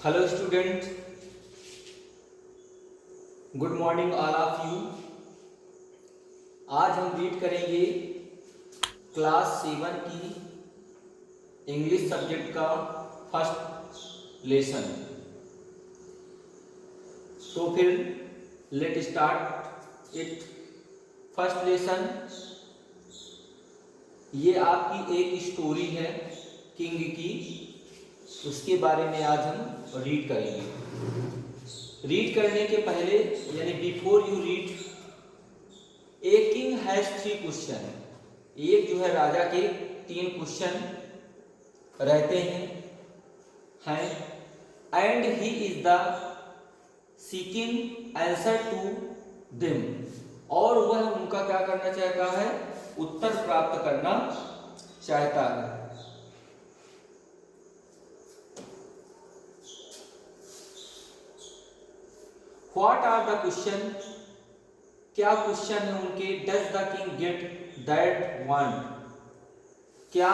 Hello student, good morning all of you. आज हम read करेंगे क्लास 7 की इंग्लिश सब्जेक्ट का फर्स्ट लेसन। तो फिर let start it. First lesson ये आपकी एक स्टोरी है किंग की, उसके बारे में आज हम रीड करेंगे। रीड करने के पहले यानी before you read, a king has 3 question. एक जो है राजा के 3 क्वेश्चन रहते हैं and he is the seeking answer to them, और वह उनका क्या करना चाहता है, उत्तर प्राप्त करना चाहता है। व्हाट आर द क्वेश्चन, क्या क्वेश्चन है उनके। Does the king get that want, क्या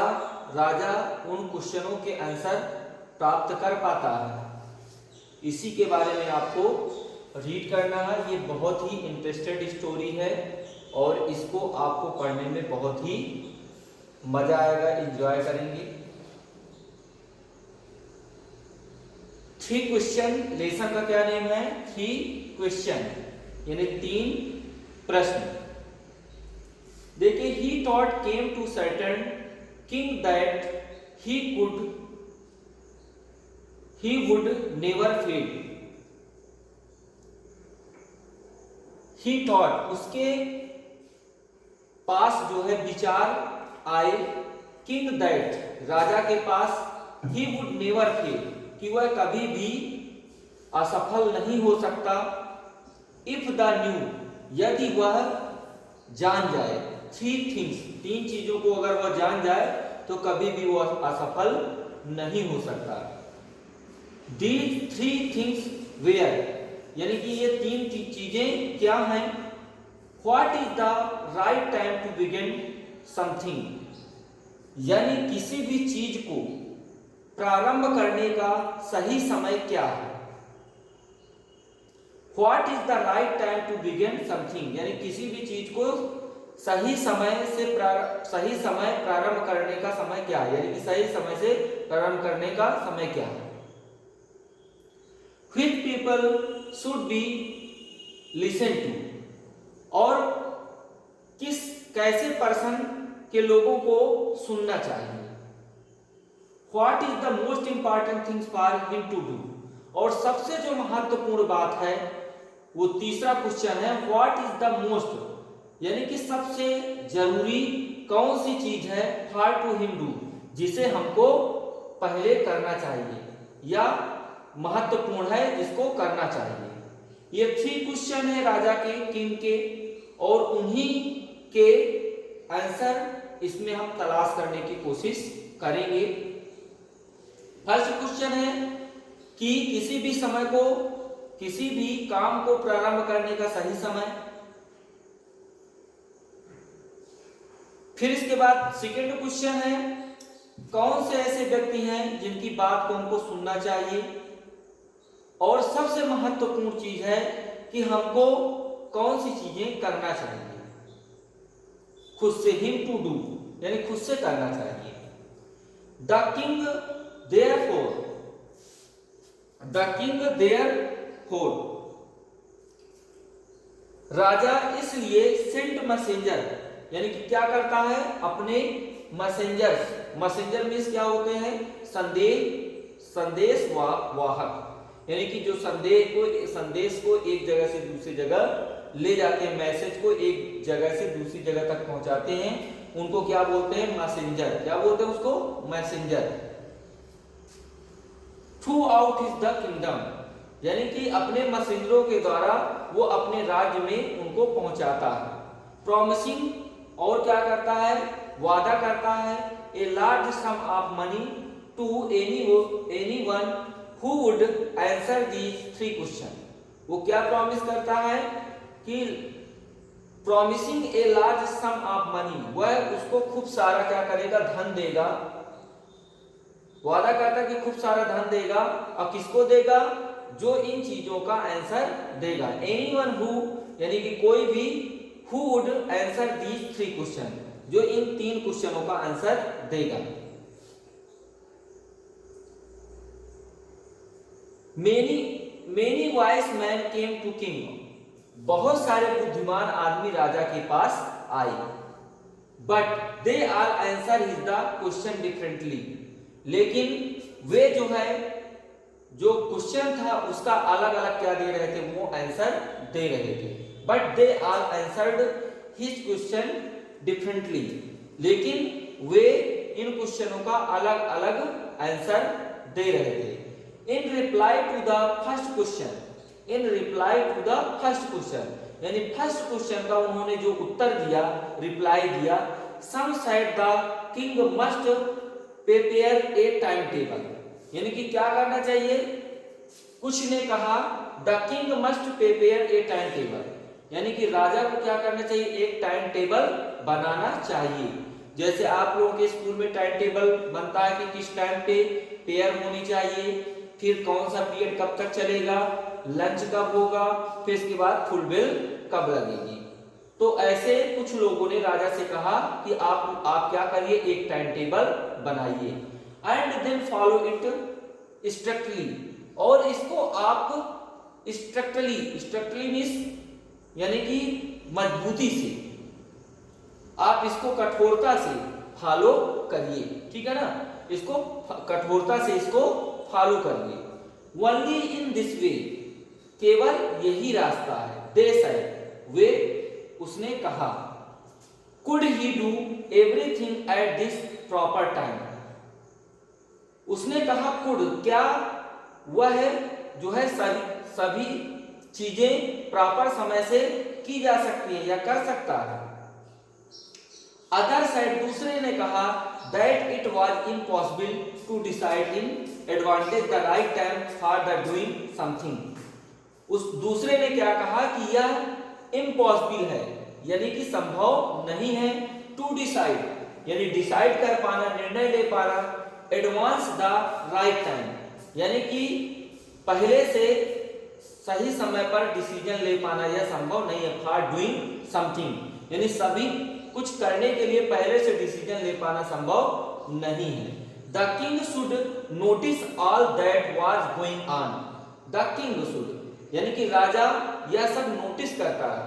राजा उन क्वेश्चनों के आंसर प्राप्त कर पाता है। इसी के बारे में आपको रीड करना है। ये बहुत ही इंटरेस्टेड स्टोरी है और इसको आपको पढ़ने में बहुत ही मजा आएगा, एंजॉय करेंगे। 3 क्वेश्चन, लेसन का क्या नेम है, 3 क्वेश्चन यानी 3 प्रश्न। देखिए, he thought came to certain king that he would never fail। he thought, उसके पास जो है विचार आए, किंग दैट राजा के पास, he would never fail कि वह कभी भी असफल नहीं हो सकता। if the knew, यदि वह जान जाए, 3 things, 3 चीजों को अगर वह जान जाए तो कभी भी वह असफल नहीं हो सकता। These 3 things were, यानी कि ये 3 चीजें क्या हैं। What is the right time to begin something, यानी किसी भी चीज को प्रारंभ करने का सही समय क्या है। What is the right time to begin something, यानी किसी भी चीज को सही समय प्रारंभ करने का समय क्या है, यानी कि सही समय से प्रारंभ करने का समय क्या है। Which people should be listened to, और कैसे पर्सन के लोगों को सुनना चाहिए। What is the most important things for him to do, और सबसे जो महत्वपूर्ण बात है वो तीसरा क्वेश्चन है, What is the most, यानी कि सबसे जरूरी कौन सी चीज है, for to him do, जिसे हमको पहले करना चाहिए या महत्वपूर्ण है जिसको करना चाहिए। ये 3 क्वेश्चन है राजा के, किंग के, और उन्हीं के आंसर इसमें हम तलाश करने की कोशिश करेंगे। फर्स्ट क्वेश्चन है कि किसी भी समय को, किसी भी काम को प्रारंभ करने का सही समय। फिर इसके बाद सेकंड क्वेश्चन है, कौन से ऐसे व्यक्ति हैं जिनकी बात को हमको सुनना चाहिए। और सबसे महत्वपूर्ण चीज है कि हमको कौन सी चीजें करना चाहिए, खुद से, हिम टू डू, यानी खुद से करना चाहिए। द किंग देयरफॉर, राजा इसलिए सेंट मैसेंजर, यानी कि क्या करता है, अपने मैसेंजर मीन्स क्या होते हैं, संदेश वाहक, यानी कि जो संदेश को एक जगह से दूसरी जगह ले जाते हैं, मैसेज को एक जगह से दूसरी जगह तक पहुंचाते हैं, उनको क्या बोलते हैं, मैसेंजर। क्या बोलते हैं उसको, messenger. Through out his the kingdom, यानी कि अपने मैसेंजरों के द्वारा वो अपने राज्य में उनको पहुंचाता है। प्रॉमिसिंग, और क्या करता है, वादा करता है, a large sum of money to anyone who would answer these 3 क्वेश्चन। वो क्या प्रॉमिस करता है कि promising a large sum of money, वह उसको खूब सारा क्या करेगा, धन देगा, वादा करता है कि खूब सारा धन देगा, और किसको देगा? जो इन चीजों का आंसर देगा। एनीवन हु, यानी कि कोई भी, who would answer these 3 question, जो इन 3 क्वेश्चनों का आंसर देगा। Many wise men came to king, बहुत सारे बुद्धिमान आदमी राजा के पास आए। But they are answer his the question differently, लेकिन वे जो है, जो क्वेश्चन था उसका अलग अलग क्या दे रहे थे, वो आंसर दे रहे थे। But they are answered his question differently, लेकिन वे इन क्वेश्चनों का अलग अलग आंसर दे रहे थे। In reply to the first question, in reply to the first question, यानी फर्स्ट क्वेश्चन का उन्होंने जो उत्तर दिया, रिप्लाई दिया, some said the king must prepare a time table, यानी कि क्या करना चाहिए? कुछ ने कहा the king must prepare a time table, यानी कि राजा को क्या करना चाहिए? एक टाइम टेबल बनाना चाहिए। जैसे आप लोगों के स्कूल में टाइम टेबल बनता है कि किस टाइम पे प्रेयर होनी चाहिए, फिर कौन सा पीरियड कब तक चलेगा, लंच कब होगा, फिर इसके बाद फुल बेल कब लगेगी। तो ऐसे कुछ लोगों ने राजा से कहा कि आप क्या करिए, एक टाइम टेबल बनाइए, and then follow it strictly, और इसको आप स्ट्रिक्टली मींस यानी कि मजबूती से, आप इसको कठोरता से फॉलो करिए, ठीक है ना, इसको कठोरता से इसको फॉलो करिए। ओनली इन दिस वे, केवल यही रास्ता है। दे सेड, वे, उसने कहा, could he do everything at this proper time, उसने कहा कुड, क्या वह जो है सभी चीजें प्रॉपर समय से की जा सकती है या कर सकता है। अदर साइड, दूसरे ने कहा, that it was impossible to decide in advantage the right time for the doing something, उस दूसरे ने क्या कहा कि यह इम्पॉसिबल है, यानी कि संभव नहीं है, टू डिसाइड, यानी डिसाइड कर पाना, निर्णय ले पाना, एडवांस द राइट टाइम, यानी कि पहले से सही समय पर डिसीजन ले पाना, यह संभव नहीं है। फॉर डूइंग समथिंग, यानी सभी कुछ करने के लिए पहले से डिसीजन ले पाना संभव नहीं है। The king should notice all that was going on, the king should, यानी कि राजा यह सब नोटिस करता है,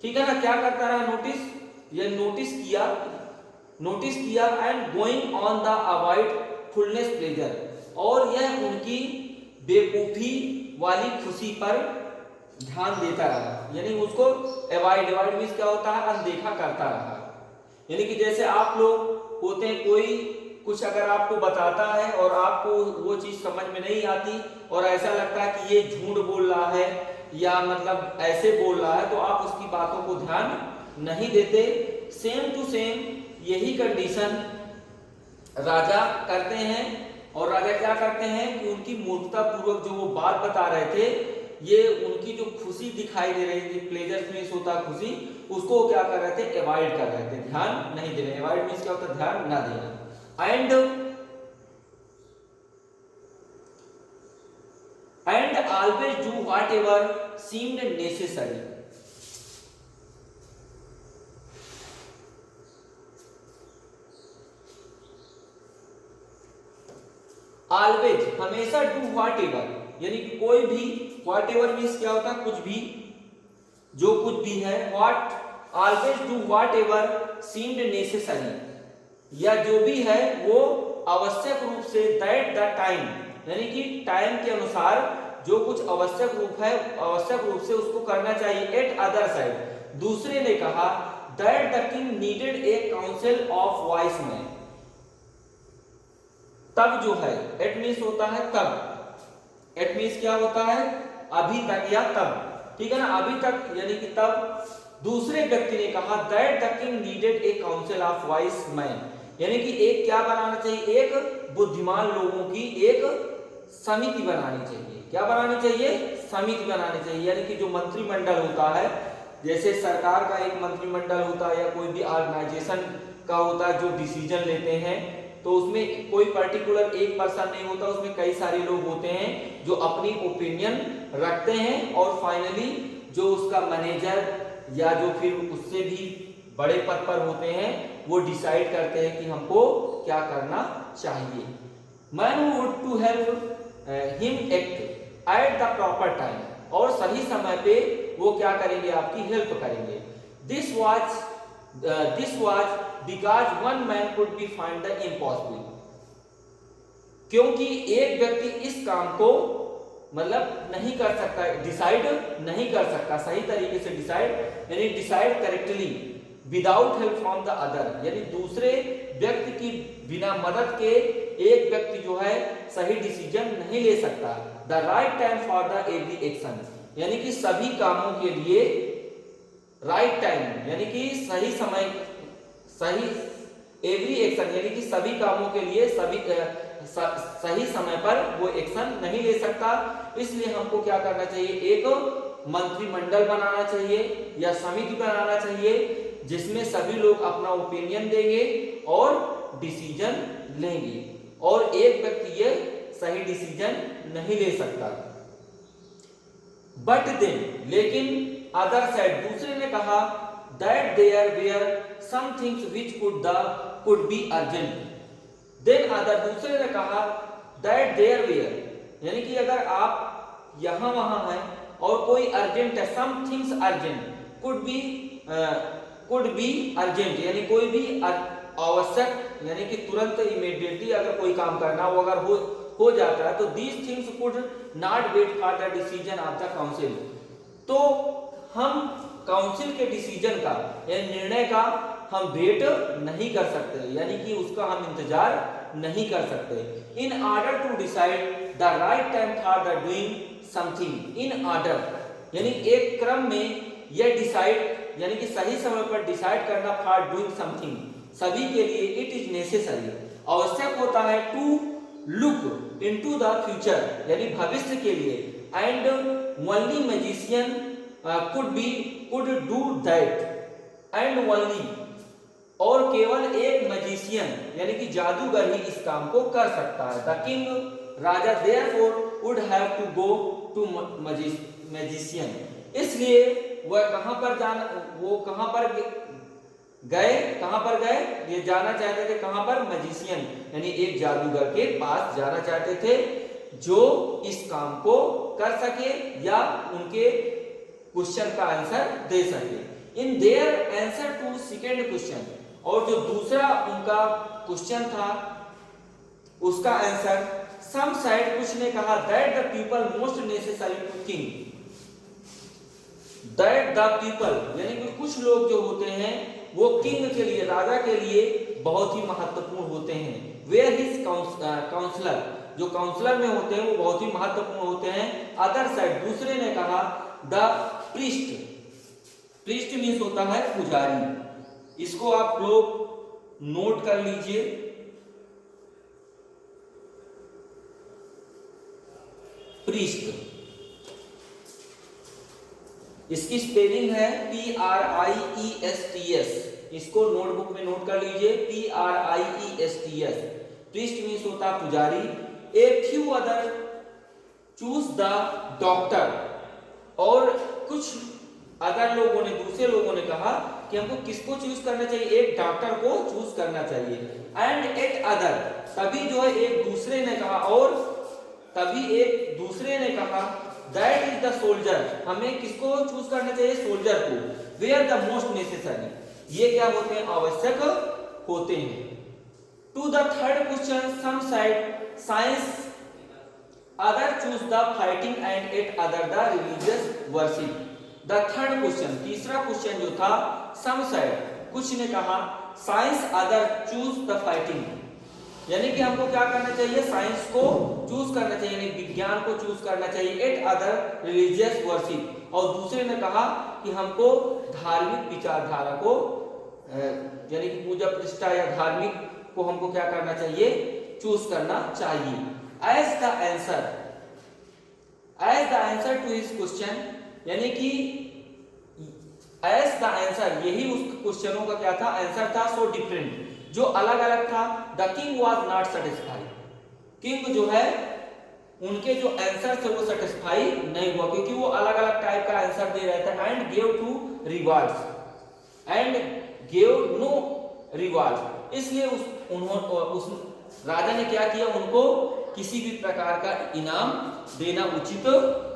ठीक है ना, क्या करता रहा? नोटिस, यह नोटिस किया and going on the avoid fullness pleasure, और यह उनकी बेवकूफी वाली खुशी पर ध्यान देता रहा, यानी उसको अवॉइड मींस क्या होता है? अनदेखा करता रहा। यानी कि जैसे आप लोग होते हैं, कोई कुछ अगर आपको बताता है और आपको वो चीज समझ में नहीं आती और ऐसा लगता है कि ये झूठ बोल रहा है या मतलब ऐसे बोल रहा है, तो आप उसकी बातों को ध्यान नहीं देते। सेम टू सेम यही कंडीशन राजा करते हैं, और राजा क्या करते हैं कि उनकी मूर्खता पूर्वक जो वो बात बता रहे थे, ये उनकी जो खुशी दिखाई दे रही थी, प्लेजर मींस होता है खुशी, उसको क्या कर रहे थे? अवॉइड कर रहे थे, ध्यान नहीं दे रहे। अवॉइड मींस क्या होता है? ध्यान ना देना। And always do whatever seemed necessary, always हमेशा, डू व्हाटएवर यानी कि कोई भी, व्हाटएवर मींस क्या होता है? कुछ भी, जो कुछ भी है। What, always do whatever seemed necessary, या जो भी है वो आवश्यक रूप से, दैट द टाइम, यानी कि टाइम के अनुसार जो कुछ आवश्यक रूप से उसको करना चाहिए। एट अदर साइड, दूसरे ने कहा, that the king needed A council of vice man, तब जो है, एट मींस होता है तब, एट मींस क्या होता है? अभी तक या तब, ठीक है ना, अभी तक यानी कि तब। दूसरे व्यक्ति ने कहा, that the king needed A council of vice man, यानी कि एक क्या बनाना चाहिए? एक बुद्धिमान लोगों की एक समिति बनानी चाहिए। क्या बनानी चाहिए? समिति बनानी चाहिए, यानी कि जो मंत्रिमंडल होता है, जैसे सरकार का एक मंत्रिमंडल होता है या कोई भी ऑर्गेनाइजेशन का होता है जो डिसीजन लेते हैं, तो उसमें कोई पर्टिकुलर एक पर्सन नहीं होता, उसमें कई सारे लोग होते हैं जो अपनी ओपिनियन रखते हैं और फाइनली जो उसका मैनेजर या जो फिर उससे भी बड़े पद पर होते हैं वो डिसाइड करते हैं कि हमको क्या करना चाहिए। Man would to help him act at the proper time, और सही समय पे वो क्या करेंगे, आपकी हेल्प करेंगे। This was because one man could be find the impossible, क्योंकि एक व्यक्ति इस काम को मतलब नहीं कर सकता, डिसाइड नहीं कर सकता सही तरीके से डिसाइड, यानी decide correctly without help from the other, यानी दूसरे व्यक्ति की बिना मदद के एक व्यक्ति जो है सही डिसीजन नहीं ले सकता। The right time for the every action, यानी कि सभी कामों के लिए राइट टाइम, यानी कि सही समय, सही एवरी एक्शन, यानी कि सभी कामों के लिए सही समय पर वो एक्शन नहीं ले सकता। इसलिए हमको क्या करना चाहिए, एक मंत्रिमंडल बनाना चाहिए या समिति बनाना चाहिए जिसमें सभी लोग अपना ओपिनियन देंगे और डिसीजन लेंगे, और एक व्यक्ति ये सही डिसीजन नहीं ले सकता। बट देन, लेकिन अदर साइड, दूसरे ने कहा that there were some things which could be urgent. Then other, दूसरे ने कहा दैट देयर वेयर, यानी कि अगर आप यहां वहां हैं और कोई अर्जेंट है, some things urgent, could be urgent, यानी कोई भी आवश्यक, यानी कि तुरंत इमीडिएटली अगर कोई काम करना हो अगर हो जाता है, तो these things could not wait for the decision of the council, तो हम काउंसिल के डिसीजन का या निर्णय का हम वेट नहीं कर सकते, यानी कि उसका हम इंतजार नहीं कर सकते। In order to decide the right time for the doing something, in order यानी एक क्रम में यह डिसाइड, यानी कि सही समय पर डिसाइड करना फॉर डूइंग समथिंग, सभी के लिए इट इज नेसेसरी, आवश्यक होता है, to look into the future, यानी भविष्य के लिए, and only magician could do that, and only, और केवल एक मैजिशियन यानी कि जादूगर ही इस काम को कर सकता है। द किंग, राजा, therefore would have to go to magician, इसलिए वह कहां पर गए, ये जाना चाहते थे कहां पर, मैजिशियन, यानी एक जादूगर के पास जाना चाहते थे जो इस काम को कर सके या उनके क्वेश्चन का आंसर दे सके। In their answer to second question, और जो दूसरा उनका क्वेश्चन था उसका आंसर, सम साइड, कुछ ने कहा that the people most necessary to king, that the people, यानी कि कुछ लोग जो होते हैं वो किंग के लिए, राजा के लिए बहुत ही महत्वपूर्ण होते हैं। वेयर हिज काउंसलर, जो काउंसलर में होते हैं वो बहुत ही महत्वपूर्ण होते हैं। अदर साइड, दूसरे ने कहा द प्रीस्ट, प्रीस्ट मीन्स होता है पुजारी, इसको आप लोग नोट कर लीजिए। प्रीस्ट, इसकी स्पेलिंग है PRIESTS, इसको नोटबुक में नोट कर लीजिए, PRIESTS। प्रीस्ट मीन्स होता है पुजारी। A few other choose the doctor, और कुछ अदर लोगों ने, दूसरे लोगों ने कहा कि हमको किसको चूज करना चाहिए, एक डॉक्टर को चूज करना चाहिए। एंड एट अदर, तभी जो है एक दूसरे ने कहा, और तभी एक दूसरे ने कहा दैट इज द सोल्जर, हमें किसको चूज करना चाहिए, सोल्जर को। वेयर द मोस्ट नेसेसरी, ये क्या होते हैं, आवश्यक होते हैं। To the third question, some side science other choose the fighting and at other the religious worship. The third question, तीसरा क्वेश्चन जो था, सम साइड, कुछ ने कहा science other choose the fighting, यानी कि हमको क्या करना चाहिए, साइंस को चूज करना चाहिए, यानी विज्ञान को चूज करना चाहिए। एट अदर रिलीजियस वर्शिप, और दूसरे ने कहा कि हमको धार्मिक विचारधारा को यानी कि पूजा प्रतिष्ठा या धार्मिक को हमको क्या करना चाहिए, चूज करना चाहिए। As the answer to his question, यानी कि एज द आंसर, यही उस क्वेश्चनों का क्या था, आंसर था, सो डिफरेंट, जो अलग अलग था। The king was not satisfied, king जो है उनके जो आंसर थे वो सेटिस्फाई नहीं हुआ, क्योंकि वो अलग अलग टाइप का आंसर दे रहे थे। And give to rewards, and give no rewards, इसलिए उस राजा ने क्या किया, उनको किसी भी प्रकार का इनाम देना उचित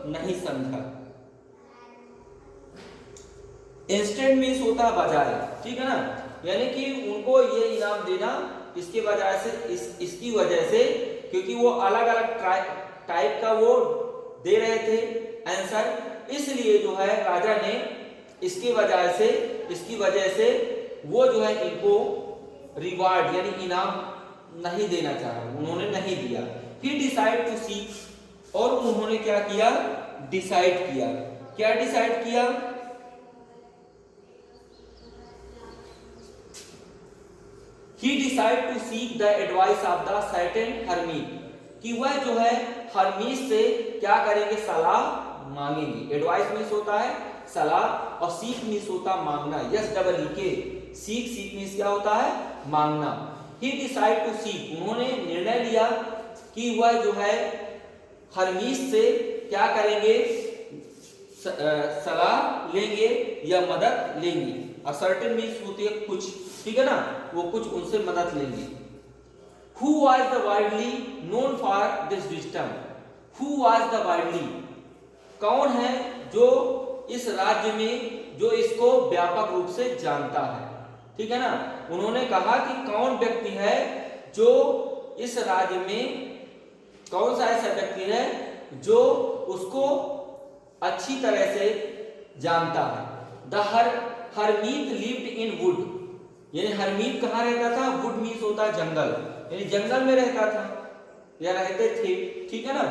नहीं समझा। इंस्टेंट मीन्स होता है बजाय, ठीक है ना, यानी कि उनको ये इनाम देना इसके वजह से इसकी वजह से, क्योंकि वो अलग अलग टाइप का वो दे रहे थे आंसर, इसलिए जो है राजा ने इसकी वजह से वो जो है इनको रिवार्ड यानी इनाम नहीं देना चाहा, उन्होंने नहीं दिया। ही डिसाइड टू सीक, और उन्होंने क्या किया, डिसाइड किया। क्या डिसाइड किया, he decide to seek the advice of the certain hermit, कि वह जो है हर्मीस से क्या करेंगे, सलाह मांगेंगे। एडवाइस मीन्स होता है सलाह, और सीख मीन्स होता मांगना, यस डबल ई के, सीख मीन्स क्या होता है, मांगना। ही डिसाइड टू सीक, उन्होंने निर्णय लिया कि वह जो है हर्मीस से क्या करेंगे, सलाह लेंगे या मदद लेंगे। असर्टेन मीन्स होती है कुछ, ठीक है ना, वो कुछ उनसे मदद लेंगे। Who was the widely known for this wisdom? Who was the widely? कौन है जो इस राज्य में जो इसको व्यापक रूप से जानता है, ठीक है ना। उन्होंने कहा कि कौन व्यक्ति है जो इस राज्य में, कौन सा ऐसा व्यक्ति है जो उसको अच्छी तरह से जानता है। The Harmeet lived in would, यानी हरमीत कहाँ रहता था, वुड मीन्स होता है जंगल, यानी जंगल में रहता था या रहते थे, ठीक है ना।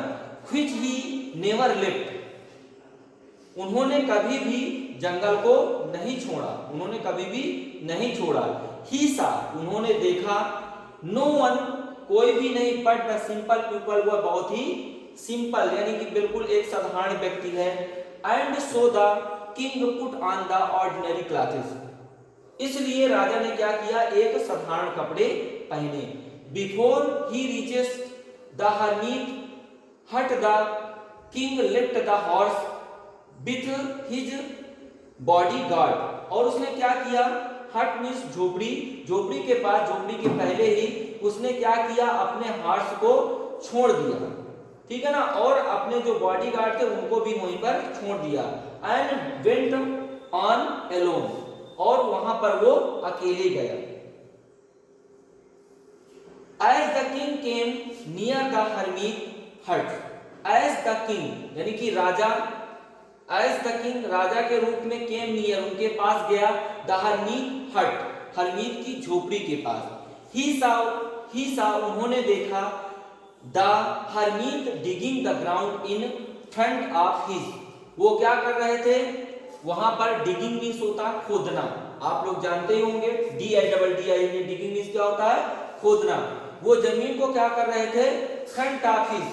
व्हिच ही नेवर लेफ्ट, उन्होंने कभी भी जंगल को नहीं छोड़ा, उन्होंने कभी भी नहीं छोड़ा। ही सा, उन्होंने देखा। नो वन, कोई भी नहीं, बट द सिंपल पीपल, वह बहुत ही सिंपल यानी कि बिल्कुल एक साधारण व्यक्ति है। And so the king put on the ordinary clothes, इसलिए राजा ने क्या किया, एक साधारण कपड़े पहने। Before he reaches the hermit hut, the king left the horse with his bodyguard, और उसने क्या किया, हट मीन्स झोपड़ी, झोपड़ी के पास, झोपड़ी के पहले ही उसने क्या किया, अपने हॉर्स को छोड़ दिया, ठीक है ना, और अपने जो बॉडी गार्ड थे उनको भी वहीं पर छोड़ दिया। एंड वेंट ऑन एलोन, और वहां पर वो अकेले गया। As the king came near the hermit hut, as the king यानी कि राजा, as the king राजा के रूप में came near उनके पास गया, the hermit hut हरमीत की झोपड़ी के पास। he saw उन्होंने देखा, the hermit digging the ground in front of his, वो क्या कर रहे थे, वहां पर डिगिंग मीन्स होता है खोदना, आप लोग जानते ही होंगे, DIDDI, डिगिंग मीन्स क्या होता है, खोदना। वो जमीन को क्या कर रहे थे, फ्रंट ऑफ हिज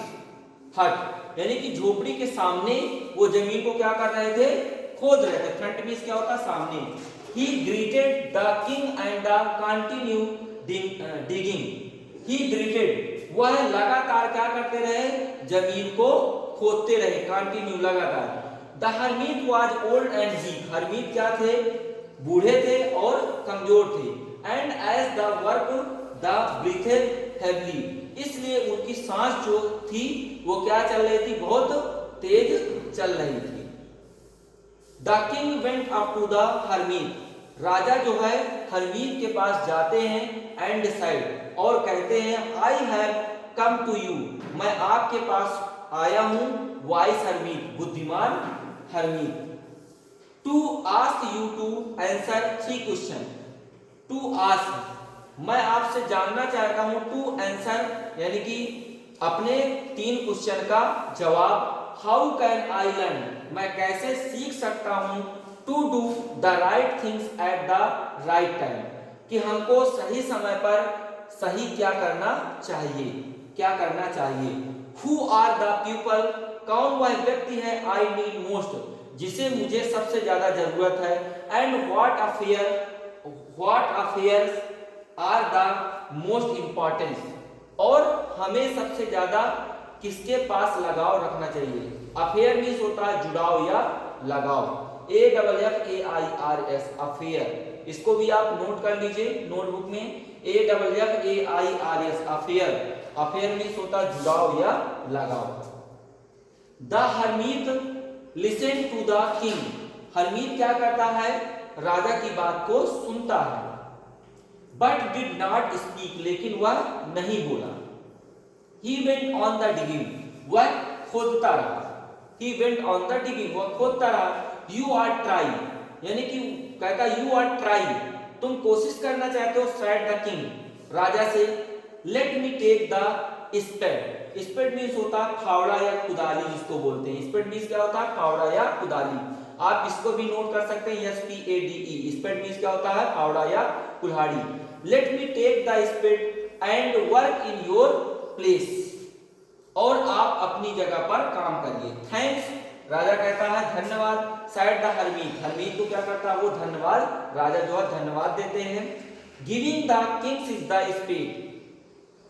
हट यानी कि झोपड़ी के सामने वो जमीन को क्या कर रहे थे, खोद रहे थे। फ्रंट मीन्स क्या होता है, सामने। ही greeted the king and the continue digging, he greeted, वह लगातार क्या करते रहे, जमीन को खोदते रहे, कंटिन्यू लगातार। The hermit was old and weak, hermit क्या थे, बूढ़े थे और कमजोर थे। And as the work the breathed heavily, इसलिए उनकी सांस जो थी वो क्या चल रही थी, बहुत तेज चल रही थी। The king went up to the hermit, राजा जो है हरमीत के पास जाते हैं। एंड साइड, और कहते हैं, I have come to you, मैं आपके पास आया हूं, वाइस हरमीत, बुद्धिमान hermit, to ask you to answer 3 question. To ask, मैं आपसे जानना चाहता हूं, टू आंसर यानी कि अपने 3 क्वेश्चन का जवाब। हाउ कैन आई लर्न, मैं कैसे सीख सकता हूं, to do the right things at the right time, कि हमको सही समय पर सही क्या करना चाहिए, क्या करना चाहिए। हु आर द पीपल, कौन वह व्यक्ति है, आई नीड मोस्ट, जिसे मुझे सबसे ज्यादा जरूरत है। And what affairs are the most important, और हमें सबसे ज्यादा किसके पास लगाव रखना चाहिए। अफेयर मीन्स होता है जुड़ाव या लगाव, AFFAIRS अफेयर, इसको भी आप नोट कर लीजिए नोटबुक में, AFFAIRS अफेयर, अफेयर मीन्स होता है जुड़ाव या लगाव। The hermit listen to the king, hermit क्या करता है, राजा की बात को सुनता है, बट डिड नॉट स्पीक, लेकिन वह नहीं बोला। He went on the digging, वह खोदता रहा, He went on the digging, वह खोदता रहा। You are trying, यानी कि कहता you are trying, तुम कोशिश करना चाहते हो, said the king, राजा से। Let me take the spade, spade means होता है फावड़ा या कुदाली जिसको बोलते हैं, spade मीन्स क्या होता है, फावड़ा या कुदाली। आप इसको भी नोट कर सकते हैं, SPADE, स्पेड मीन्स क्या होता है, फावड़ा या कुल्हाड़ी। Let me take the spade and work in your place, और आप अपनी जगह पर काम करिए। थैंक्स, राजा कहता है धन्यवाद। साइड द हरमीत, हरमीत को क्या करता है, वो धन्यवाद, राजा जो है धन्यवाद देते हैं। Giving the king is the spade,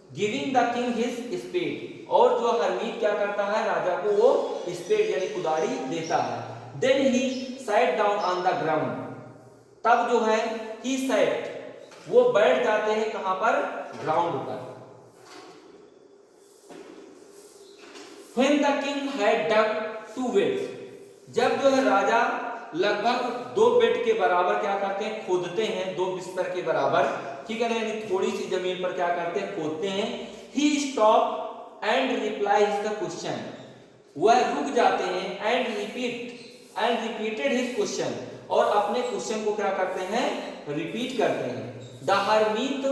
giving the king his spade, और जो हरमीत क्या करता है, राजा को वो स्पेड यानी कुदाड़ी देता है। Then he sat down on the ground, तब जो है he sat, वो बैठ जाते हैं कहां पर, ग्राउंड पर। When the king had dug 2 beds, जब जो है राजा लगभग 2 बेड के बराबर क्या करते हैं, खोदते हैं, 2 बिस्तर के बराबर, ठीक है ना, यानी थोड़ी सी जमीन पर क्या करते हैं, खोदते हैं। He stopped and replies the question, वह रुक जाते हैं, and repeated his question, और अपने क्वेश्चन को क्या करते हैं, रिपीट करते हैं। The hermit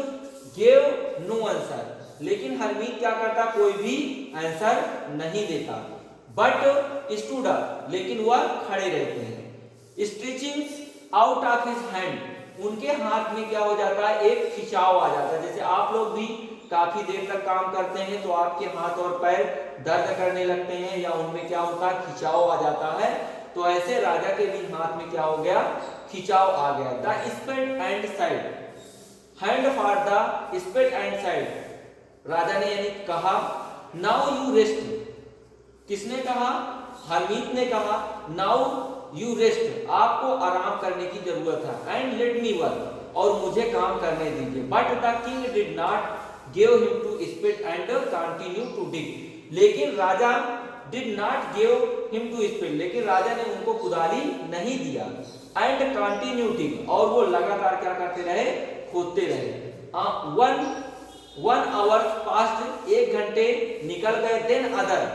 gave no answer, लेकिन हरमीत क्या करता, कोई भी आंसर नहीं देता। बट stood up, लेकिन वह खड़े रहते हैं। Stretching out of his hand, उनके हाथ में क्या हो जाता है, एक खिंचाव आ जाता है। जैसे आप लोग भी काफी देर तक काम करते हैं तो आपके हाथ और पैर दर्द करने लगते हैं, या उनमें क्या होता है, खिंचाव आ जाता है। तो ऐसे राजा के भी हाथ में क्या हो गया, खिंचाव आ गया। The spade and side, hand for the spade and side, राजा ने यानी कहा। नाउ यू रेस्ट, किसने कहा, हरमीत ने कहा। नाउ यू रेस्ट, आपको आराम करने की जरूरत है। एंड लेट मी वर्क, और मुझे काम करने दीजिए। But the king did not give him to spade and continue to dig, लेकिन राजा did not give him to spade, लेकिन राजा ने उनको कुदाली नहीं दिया। एंड कंटिन्यू डिग, और वो लगातार क्या करते रहे, खोदते रहे। 1 hour पास्ट, 1 घंटे निकल गए। देन अदर,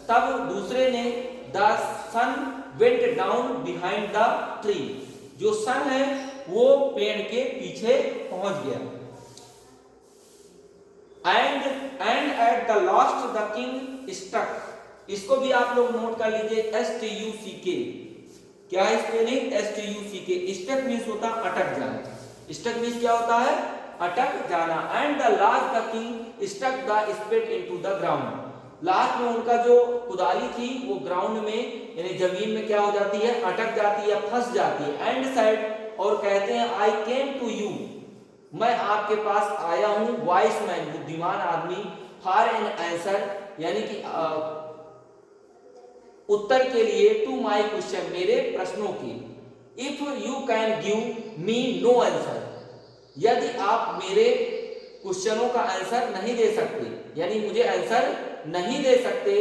तब दूसरे ने। The sun went down behind the tree, जो सन है वो पेड़ के पीछे पहुंच गया। And at the last the king stuck, इसको भी आप लोग नोट कर लीजिए, STUCK, क्या है स्पेलिंग, STUCK। स्टक मीन्स होता है अटक जाना, स्टक मीन्स क्या होता है, अटक जाना। And the last the king stuck the spade into the ground, last में उनका जो कुदाली थी वो ग्राउंड में यानी जमीन में क्या हो जाती है, अटक जाती है, फंस जाती है। एंड साइड, और कहते हैं आई केम टू यू, मैं आपके पास आया हूं, वाइस मैन, बुद्धिमान आदमी, फॉर एन आंसर, यानी कि उत्तर के लिए, टू माई क्वेश्चन, मेरे प्रश्नों की। If you can give me know answer, यदि आप मेरे क्वेश्चनों का आंसर नहीं दे सकते, यानी मुझे आंसर नहीं दे सकते,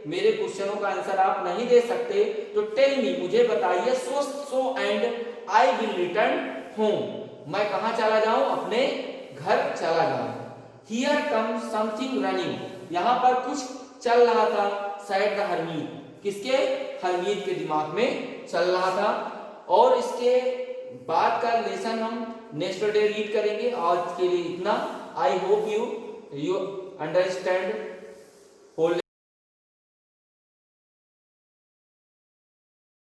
मेरे क्वेश्चनों का आंसर आप नहीं दे सकते, तो टेल मी, मुझे बताइए। So and I will return home, मैं कहां चला जाऊं, अपने घर चला जाऊं। हियर कम समथिंग रनिंग, यहां पर कुछ चल रहा था। साइड द हरमीत, किसके, हरमीत के दिमाग में चल रहा था। और इसके बाद का लेसन हम नेक्स्ट डे रीड करेंगे। आज के लिए इतना। I hope you understand